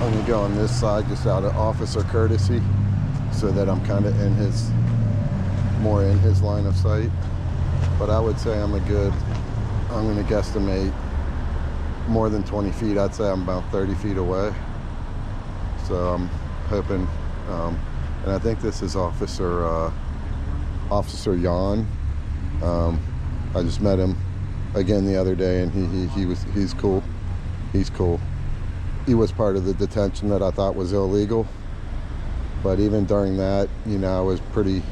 I'm gonna go on this side just out of officer courtesy, so that I'm kind of more in his line of sight. But I would say I'm gonna guesstimate more than 20 feet. I'd say I'm about 30 feet away. So I'm hoping, and I think this is Officer Jan. I just met him again the other day, and he's cool. He's cool. He was part of the detention that I thought was illegal, but even during that, you know, I was pretty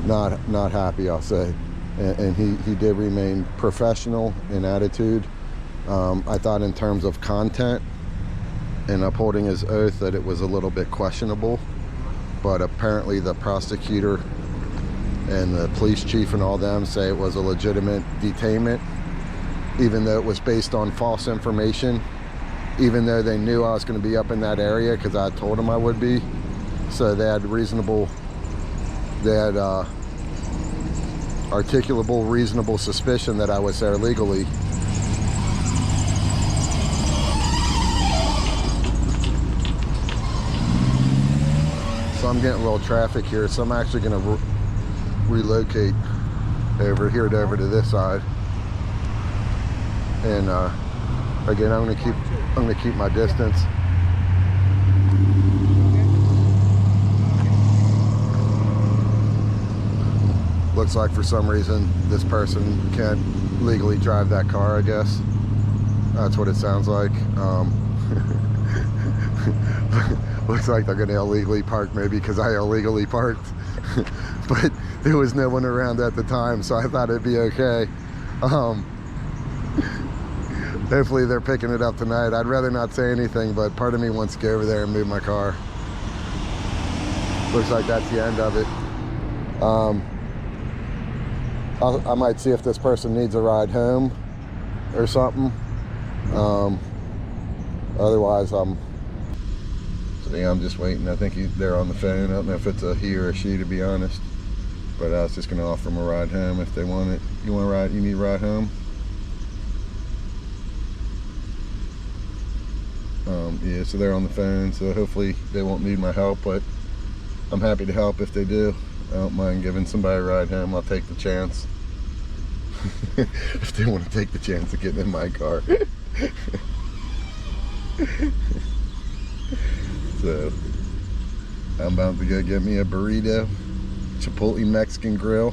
not happy, I'll say. And he did remain professional in attitude. I thought in terms of content and upholding his oath that it was a little bit questionable, but apparently the prosecutor and the police chief and all them say it was a legitimate detainment, even though it was based on false information, even though they knew I was going to be up in that area because I told them I would be. So they had articulable reasonable suspicion that I was there legally. So I'm getting a little traffic here, so I'm actually going to relocate over to this side. And again, I'm gonna keep my distance. Looks like for some reason this person can't legally drive that car, I guess. That's what it sounds like. Looks like they're gonna illegally park, maybe because I illegally parked. But there was no one around at the time, so I thought it'd be okay. Hopefully they're picking it up tonight. I'd rather not say anything, but part of me wants to go over there and move my car. Looks like that's the end of it. I might see if this person needs a ride home or something. Otherwise, so yeah, I'm just waiting. I think they're on the phone. I don't know if it's a he or a she, to be honest. But I was just gonna offer them a ride home if they want it. You want a ride? You need a ride home? Yeah, so they're on the phone, so hopefully they won't need my help, but I'm happy to help if they do. I don't mind giving somebody a ride home. I'll take the chance. If they want to take the chance of getting in my car. So I'm about to go get me a burrito, Chipotle Mexican Grill,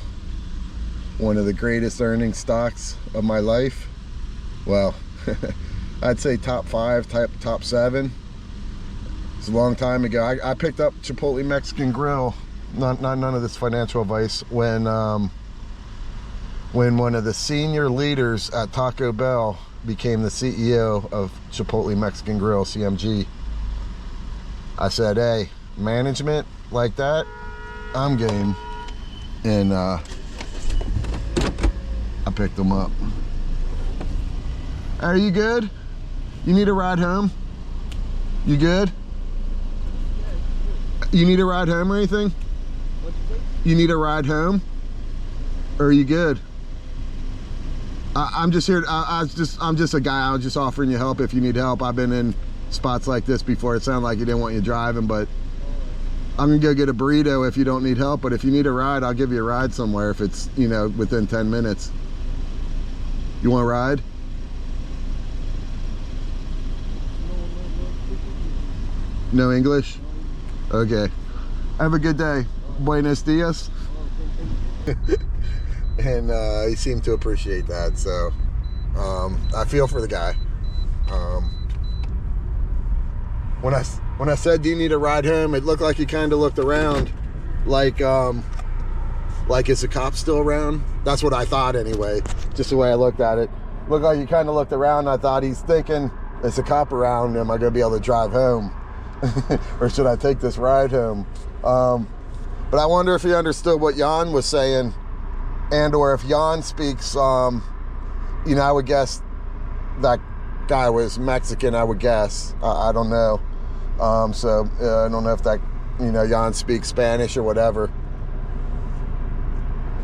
one of the greatest earning stocks of my life. Well, I'd say top 5, top 7. It's a long time ago. I picked up Chipotle Mexican Grill, none of this financial advice, when one of the senior leaders at Taco Bell became the CEO of Chipotle Mexican Grill, CMG. I said, hey, management like that, I'm game. And I picked them up. Are you good? You need a ride home? You good? You need a ride home or anything? You need a ride home? Or are you good? I'm just here. I'm just a guy. I was just offering you help if you need help. I've been in spots like this before. It sounded like you didn't want you driving, but I'm gonna go get a burrito if you don't need help. But if you need a ride, I'll give you a ride somewhere if it's, you know, within 10 minutes. You want a ride? No English? Okay. Have a good day. Buenos dias. And he seemed to appreciate that, so I feel for the guy. When I said, do you need a ride home, it looked like he kind of looked around like is the cop still around? That's what I thought anyway, just the way I looked at it. Looked like he kind of looked around. I thought he's thinking, is the cop around? Am I gonna be able to drive home? Or should I take this ride home? But I wonder if he understood what Jan was saying, and or if Jan speaks, you know, I would guess that guy was Mexican, I would guess. I don't know. So I don't know if that, you know, Jan speaks Spanish or whatever.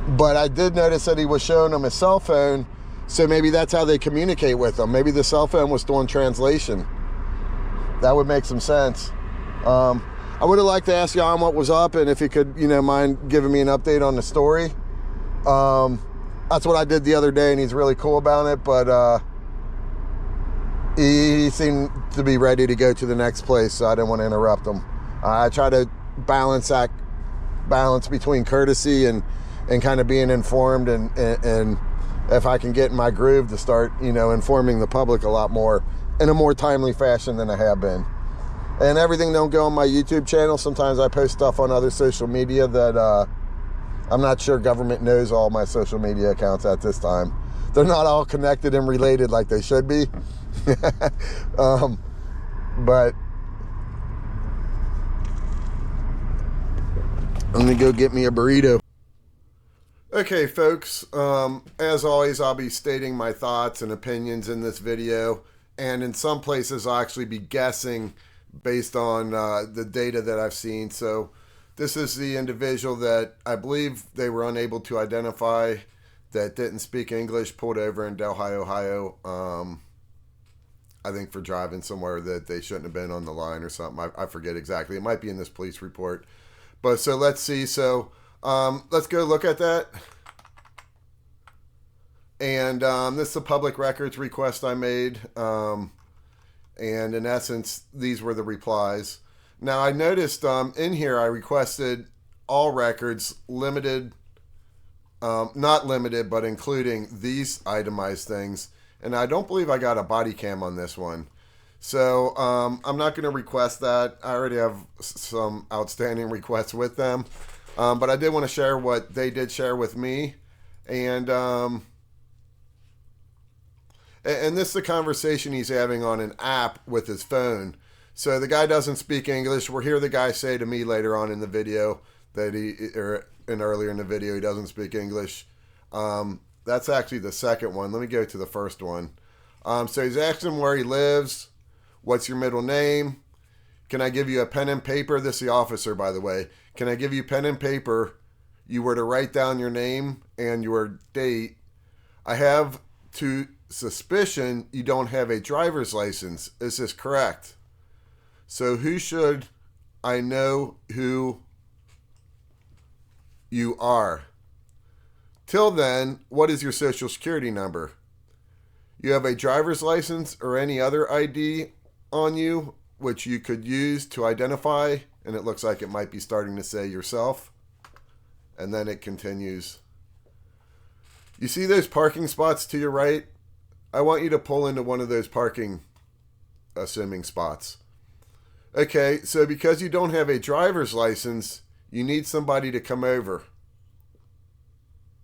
But I did notice that he was showing him his cell phone. So maybe that's how they communicate with them. Maybe the cell phone was doing translation. That would make some sense. I would have liked to ask Jan what was up, and if he could, mind giving me an update on the story. That's what I did the other day, and he's really cool about it, but he seemed to be ready to go to the next place, so I didn't want to interrupt him. I try to balance between courtesy and kind of being informed, and if I can get in my groove to start, informing the public a lot more in a more timely fashion than I have been. And everything don't go on my YouTube channel. Sometimes I post stuff on other social media that I'm not sure government knows all my social media accounts at this time. They're not all connected and related like they should be. But I'm gonna go get me a burrito. Okay, folks, as always, I'll be stating my thoughts and opinions in this video, and in some places I'll actually be guessing based on the data that I've seen. So this is the individual that I believe they were unable to identify, that didn't speak English, pulled over in Delhi, Ohio, I think for driving somewhere that they shouldn't have been on the line or something. I forget exactly. It might be in this police report. But so let's see. So let's go look at that. And this is a public records request I made. And in essence, these were the replies. Now I noticed in here I requested all records, limited, not limited, but including these itemized things. And I don't believe I got a body cam on this one. So I'm not going to request that. I already have some outstanding requests with them. But I did want to share what they did share with me. And this is a conversation he's having on an app with his phone. So the guy doesn't speak English. We'll hear the guy say to me later on in the video that earlier in the video, he doesn't speak English. That's actually the second one. Let me go to the first one. So he's asking where he lives. What's your middle name? Can I give you a pen and paper? This is the officer, by the way. Can I give you pen and paper? You were to write down your name and your date. I have to suspicion you don't have a driver's license. Is this correct? So who should I know who you are? Till then, what is your social security number? You have a driver's license or any other ID on you which you could use to identify, and it looks like it might be starting to say yourself. And then it continues. You see those parking spots to your right? I want you to pull into one of those parking, assuming spots. Okay, so because you don't have a driver's license, you need somebody to come over.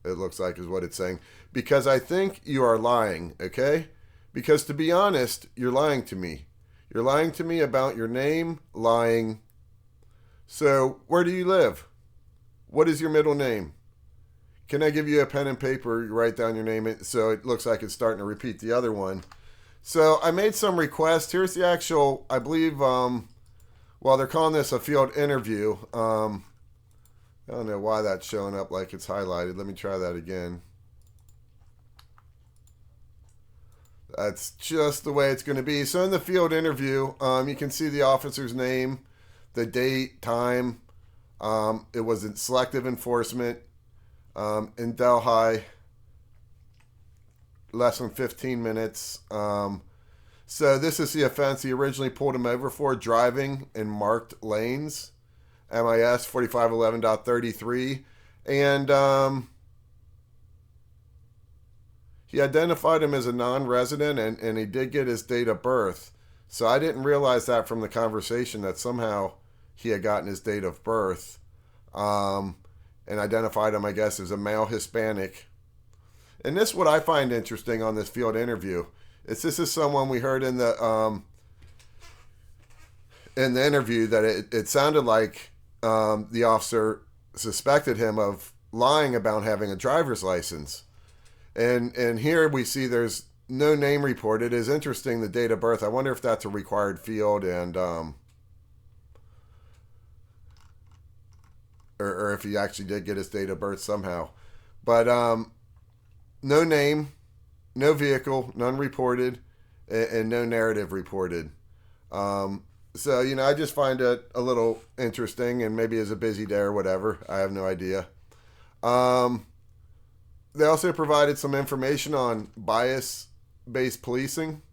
It looks like is what it's saying. Because I think you are lying, okay? Because to be honest, you're lying to me. You're lying to me about your name, lying. So, where do you live? What is your middle name? Can I give you a pen and paper? You write down your name. So it looks like it's starting to repeat the other one. So I made some requests. Here's the actual, I believe, well, they're calling this a field interview. I don't know why that's showing up like it's highlighted. Let me try that again. That's just the way it's going to be. So in the field interview, you can see the officer's name, the date, time. It was in selective enforcement. In Delhi, less than 15 minutes. So this is the offense he originally pulled him over for, driving in marked lanes, MIS 4511.33. And he identified him as a non-resident, and he did get his date of birth. So I didn't realize that from the conversation, that somehow he had gotten his date of birth. And identified him, I guess, as a male Hispanic. And this is what I find interesting on this field interview. This is someone we heard in the interview that it sounded like the officer suspected him of lying about having a driver's license. And here we see there's no name reported. It is interesting, the date of birth. I wonder if that's a required field, and or if he actually did get his date of birth somehow. But no name, no vehicle, none reported, and no narrative reported. So, I just find it a little interesting, and maybe it's a busy day or whatever. I have no idea. They also provided some information on bias-based policing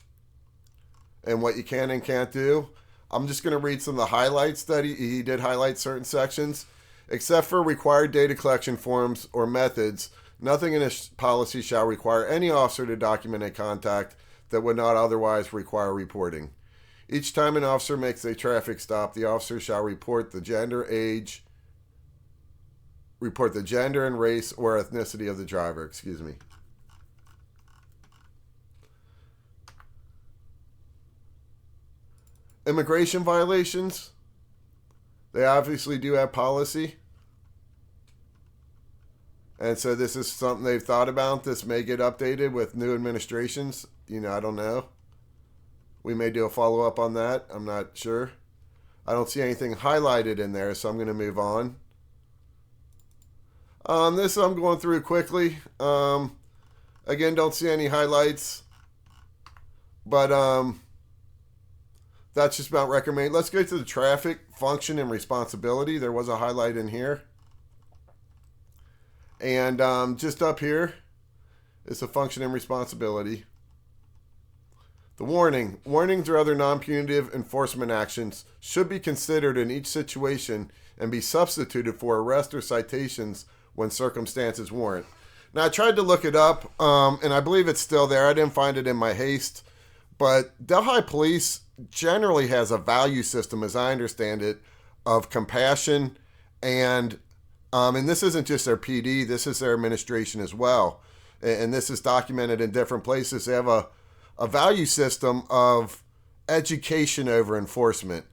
and what you can and can't do. I'm just going to read some of the highlights that he did highlight certain sections. Except for required data collection forms or methods, nothing in this policy shall require any officer to document a contact that would not otherwise require reporting. Each time an officer makes a traffic stop, the officer shall report the gender and race or ethnicity of the driver. Immigration violations. They obviously do have policy. And so this is something they've thought about. This may get updated with new administrations. I don't know. We may do a follow-up on that. I'm not sure. I don't see anything highlighted in there, so I'm going to move on. This I'm going through quickly. Again, don't see any highlights. But that's just about recommended. Let's go to the traffic function and responsibility. There was a highlight in here. And just up here is the function and responsibility. The warning. Warnings or other non-punitive enforcement actions should be considered in each situation and be substituted for arrest or citations when circumstances warrant. Now, I tried to look it up, and I believe it's still there. I didn't find it in my haste. But Delhi Police generally has a value system, as I understand it, of compassion and this isn't just their PD, this is their administration as well. And this is documented in different places. They have a value system of education over enforcement.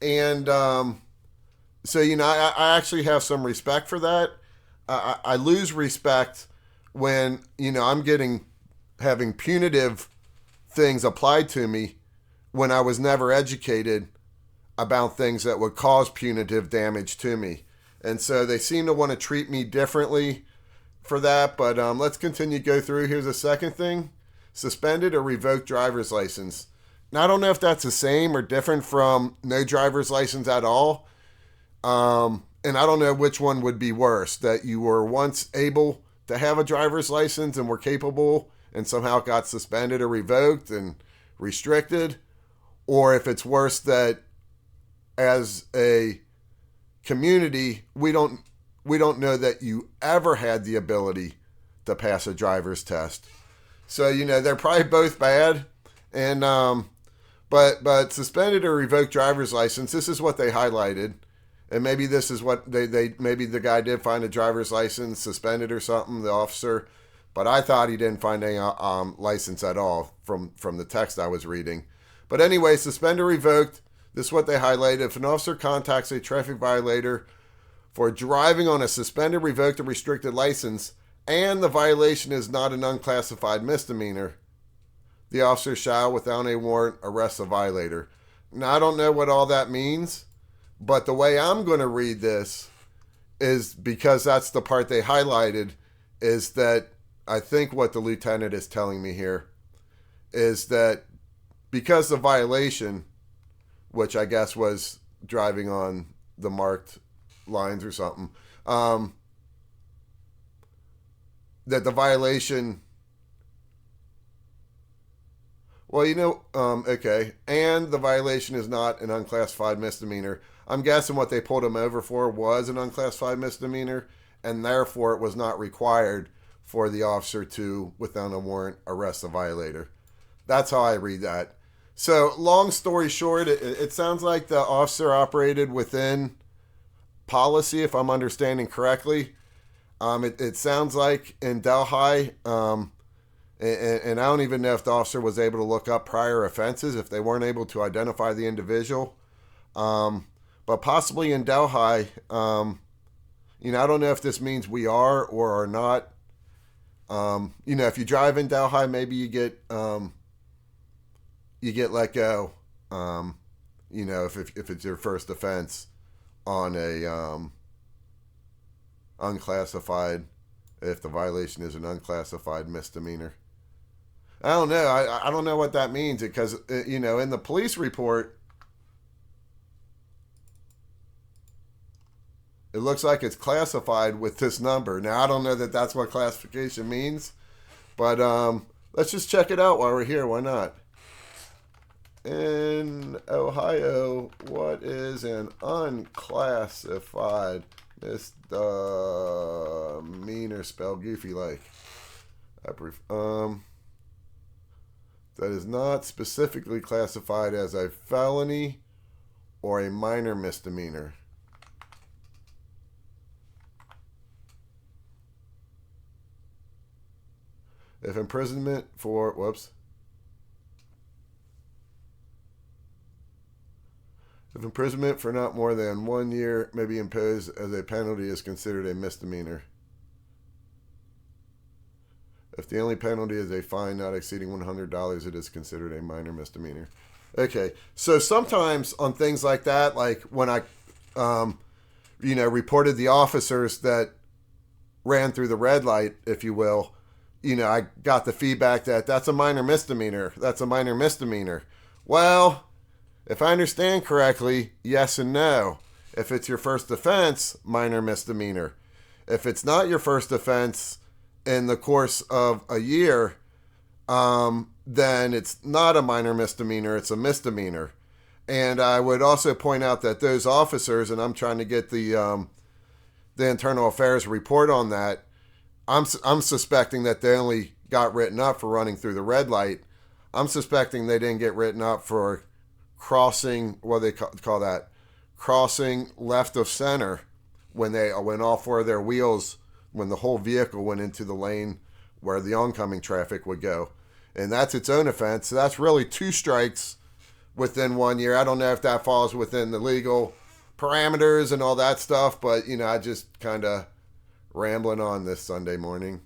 And so, I actually have some respect for that. I lose respect when, I'm having punitive things applied to me when I was never educated about things that would cause punitive damage to me. And so they seem to want to treat me differently for that. But let's continue to go through. Here's the second thing. Suspended or revoked driver's license. Now, I don't know if that's the same or different from no driver's license at all. And I don't know which one would be worse. That you were once able to have a driver's license and were capable and somehow got suspended or revoked and restricted. Or if it's worse that as a community, we don't know that you ever had the ability to pass a driver's test. So, they're probably both bad. And but suspended or revoked driver's license, this is what they highlighted. And maybe this is what maybe the guy did find a driver's license suspended or something, the officer, but I thought he didn't find any license at all from the text I was reading. But anyway, suspended or revoked. This is what they highlighted. If an officer contacts a traffic violator for driving on a suspended, revoked, or restricted license, and the violation is not an unclassified misdemeanor, the officer shall, without a warrant, arrest the violator. Now, I don't know what all that means, but the way I'm going to read this is, because that's the part they highlighted, is that I think what the lieutenant is telling me here is that because the violation, which I guess was driving on the marked lines or something, that the violation, okay, and the violation is not an unclassified misdemeanor. I'm guessing what they pulled him over for was an unclassified misdemeanor, and therefore it was not required for the officer to, without a warrant, arrest the violator. That's how I read that. So, long story short, it sounds like the officer operated within policy, if I'm understanding correctly. It sounds like in Delhi, and I don't even know if the officer was able to look up prior offenses, if they weren't able to identify the individual. But possibly in Delhi, I don't know if this means we are or are not. If you drive in Delhi, maybe you get let go, if it's your first offense on a unclassified, if the violation is an unclassified misdemeanor. I don't know. I don't know what that means because, you know, in the police report, it looks like it's classified with this number. Now, I don't know that that's what classification means, but let's just check it out while we're here. Why not? In Ohio, what is an unclassified misdemeanor? Spell goofy like. That is not specifically classified as a felony or a minor misdemeanor. If imprisonment for, if imprisonment for not more than 1 year may be imposed as a penalty is considered a misdemeanor. If the only penalty is a fine not exceeding $100, it is considered a minor misdemeanor. Okay, so sometimes on things like that, like when I, reported the officers that ran through the red light, if you will, I got the feedback that that's a minor misdemeanor. That's a minor misdemeanor. Well, if I understand correctly, yes and no. If it's your first offense, minor misdemeanor. If it's not your first offense in the course of a year, then it's not a minor misdemeanor, it's a misdemeanor. And I would also point out that those officers, and I'm trying to get the internal affairs report on that, I'm suspecting that they only got written up for running through the red light. I'm suspecting they didn't get written up for crossing, what do they call that? Crossing left of center when all four of their wheels, when the whole vehicle went into the lane where the oncoming traffic would go. And that's its own offense. So that's really 2 strikes within 1 year. I don't know if that falls within the legal parameters and all that stuff, but, I just kind of rambling on this Sunday morning.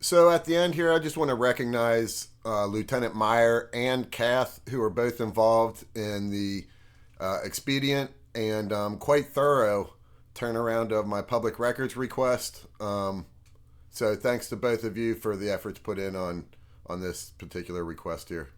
So at the end here, I just want to recognize Lieutenant Meyer and Kath, who are both involved in the expedient and quite thorough turnaround of my public records request. So thanks to both of you for the efforts put in on this particular request here.